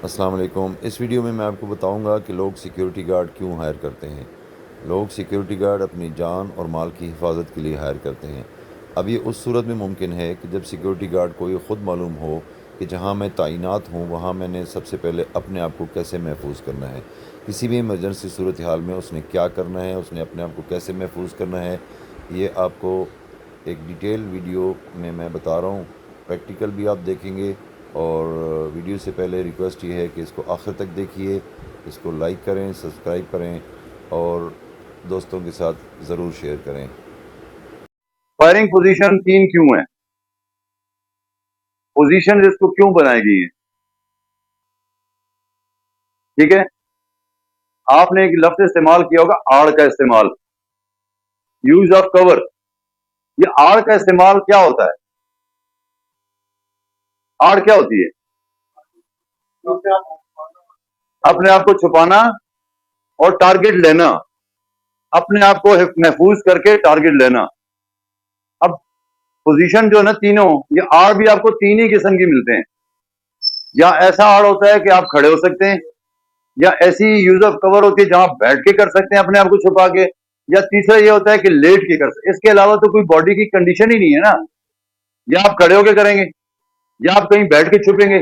अस्सलाम वालेकुम। इस वीडियो में मैं आपको बताऊंगा कि लोग सिक्योरिटी गार्ड क्यों हायर करते हैं। लोग सिक्योरिटी गार्ड अपनी जान और माल की हिफाजत के लिए हायर करते हैं। अब ये उस सूरत में मुमकिन है कि जब सिक्योरिटी गार्ड को ये ख़ुद मालूम हो कि जहां मैं तैनात हूं वहां मैंने सबसे पहले अपने आप को कैसे महफूज करना है। किसी भी इमरजेंसी सूरत हाल में उसने क्या करना है, उसने अपने आप को कैसे महफूज करना है, ये आपको एक डिटेल वीडियो में मैं बता रहा हूँ। प्रैक्टिकल भी आप देखेंगे। और वीडियो से पहले रिक्वेस्ट ये है कि इसको आखिर तक देखिए, इसको लाइक करें, सब्सक्राइब करें और दोस्तों के साथ ज़रूर शेयर करें। फायरिंग पोजीशन तीन क्यों है? पोजीशन इसको क्यों बनाई गई है? ठीक है, आपने एक लफ्ज इस्तेमाल किया होगा आड़ का इस्तेमाल, यूज ऑफ कवर। ये आड़ का इस्तेमाल क्या होता है? आड़ क्या होती है? अपने आप को छुपाना और टारगेट लेना, अपने आप को महफूज करके टारगेट लेना। अब पोजीशन जो है ना तीनों, ये आड़ भी आपको तीन ही किस्म के मिलते हैं। या ऐसा आड़ होता है कि आप खड़े हो सकते हैं, या ऐसी यूज ऑफ कवर होती है जहां बैठ के कर सकते हैं अपने आप को छुपा के, या तीसरा ये होता है कि लेट के कर सकते। इसके अलावा तो कोई बॉडी की कंडीशन ही नहीं है ना। या आप खड़े होके करेंगे, या आप कहीं बैठ के छुपेंगे,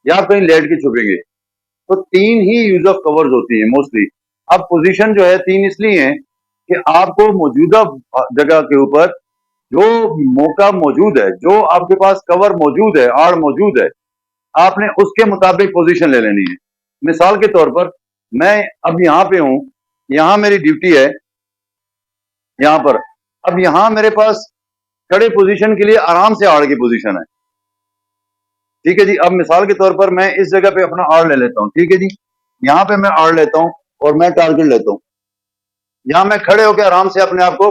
या आप कहीं लेट के छुपेंगे। तो तीन ही यूज ऑफ कवर्स होती है मोस्टली। अब पोजीशन जो है तीन इसलिए है कि आपको मौजूदा जगह के ऊपर जो मौका मौजूद है, जो आपके पास कवर मौजूद है, आड़ मौजूद है, आपने उसके मुताबिक पोजीशन ले लेनी है। मिसाल के तौर पर मैं अब यहां पे हूं, यहां मेरी ड्यूटी है, यहां पर। अब यहां मेरे पास खड़े पोजीशन के लिए आराम से आड़ की पोजीशन है। ठीक है जी। अब मिसाल के तौर पर मैं इस जगह पे अपना आड़ ले लेता हूं। ठीक है जी, यहां पे मैं आड़ लेता हूं और मैं टारगेट लेता हूं। यहां मैं खड़े होकर आराम से अपने आप को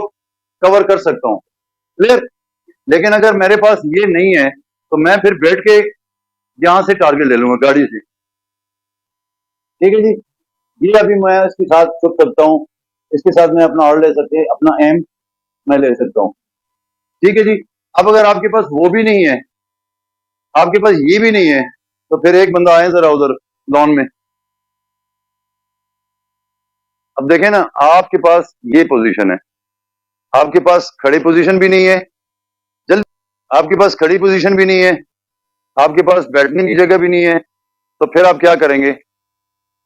कवर कर सकता हूं। क्लियर? लेकिन अगर मेरे पास ये नहीं है तो मैं फिर बैठ के यहां से टारगेट ले लूंगा गाड़ी से। ठीक है जी, ये अभी मैं इसके साथ छुप सकता हूं, इसके साथ मैं अपना आड़ ले सकते, अपना एम मैं ले सकता हूं। ठीक है जी। अब अगर आपके पास वो भी नहीं है, आपके पास ये भी नहीं है, तो फिर एक बंदा आए जरा उधर लॉन में। अब देखें ना, आपके पास ये पोजीशन है, आपके पास खड़ी पोजीशन भी नहीं है, जल्दी आपके पास खड़ी पोजीशन भी नहीं है, आपके पास बैठने की जगह भी नहीं है। तो फिर आप क्या करेंगे?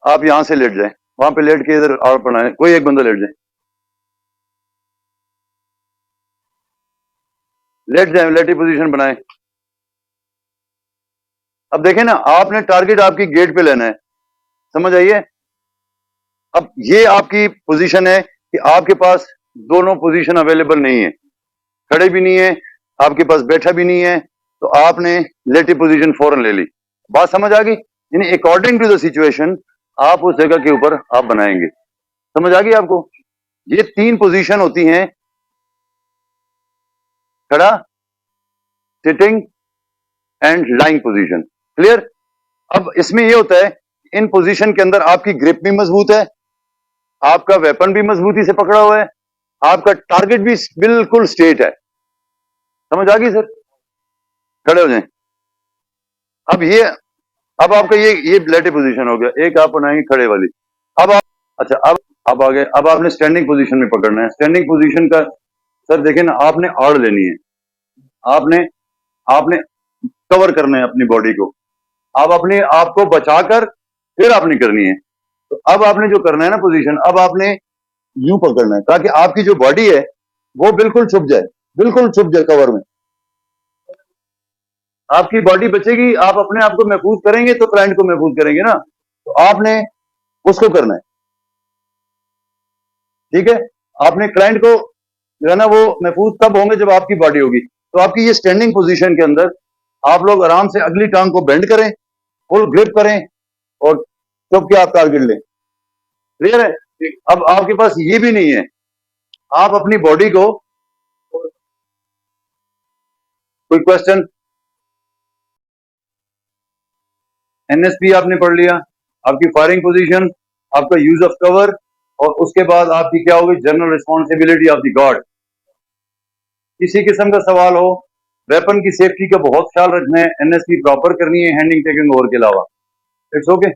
आप यहां से लेट जाएं, वहां पे लेट के इधर आड़ बनाए, कोई एक बंदा लेट जाए, लेट जाए, लेटी पोजीशन बनाए। अब देखें ना, आपने टारगेट आपकी गेट पे लेना है, समझ आइए। अब ये आपकी पोजीशन है कि आपके पास दोनों पोजीशन अवेलेबल नहीं है, खड़े भी नहीं है, आपके पास बैठा भी नहीं है, तो आपने लेटी पोजीशन फौरन ले ली। बात समझ आ गई? यानी अकॉर्डिंग टू द सिचुएशन आप उस जगह के ऊपर आप बनाएंगे। समझ आ गई आपको? ये तीन पोजीशन होती हैं, खड़ा, sitting and lying position. Clear? अब इसमें यह होता है, इन पोजीशन के अंदर आपकी ग्रिप भी मजबूत है, आपका वेपन भी मजबूती से पकड़ा हुआ है, आपका टारगेट भी बिल्कुल स्ट्रेट है। समझ आ गई सर? खड़े हो जाएं। अब ये, अब आपका ये लेटे पोजीशन हो गया। एक आप बनाएंगे खड़े वाली। अब आप, अच्छा, अब आगे, अब आपने स्टैंडिंग पोजीशन में पकड़ना है। स्टैंडिंग पोजीशन का सर देखें ना, आपने आड़ लेनी है, आपने आपने कवर करना है अपनी बॉडी को, आप अपने आप को बचाकर फिर आपने करनी है। तो अब आपने जो करना है ना पोजीशन, अब आपने यूं पकड़ना है ताकि आपकी जो बॉडी है वो बिल्कुल छुप जाए, बिल्कुल छुप जाए कवर में। आपकी बॉडी बचेगी, आप अपने आप को महफूज करेंगे तो क्लाइंट को महफूज करेंगे ना। तो आपने उसको करना है। ठीक है, आपने क्लाइंट को जो है ना वो महफूज तब होंगे जब आपकी बॉडी होगी। तो आपकी ये स्टैंडिंग पोजीशन के अंदर आप लोग आराम से अगली टांग को बेंड करें, फुल ग्रिप करें और चुप के आप टारगेट लें। क्लियर है? अब आपके पास ये भी नहीं है, आप अपनी बॉडी को, कोई क्वेश्चन? एनएसपी आपने पढ़ लिया, आपकी फायरिंग पोजीशन, आपका यूज ऑफ कवर, और उसके बाद आपकी क्या होगी? General responsibility of the guard. किसी किस्म का सवाल हो, वेपन की सेफ्टी का बहुत ख्याल रखना है, एनएसपी प्रॉपर करनी है हैंडिंग टेकिंग ओवर के अलावा। It's okay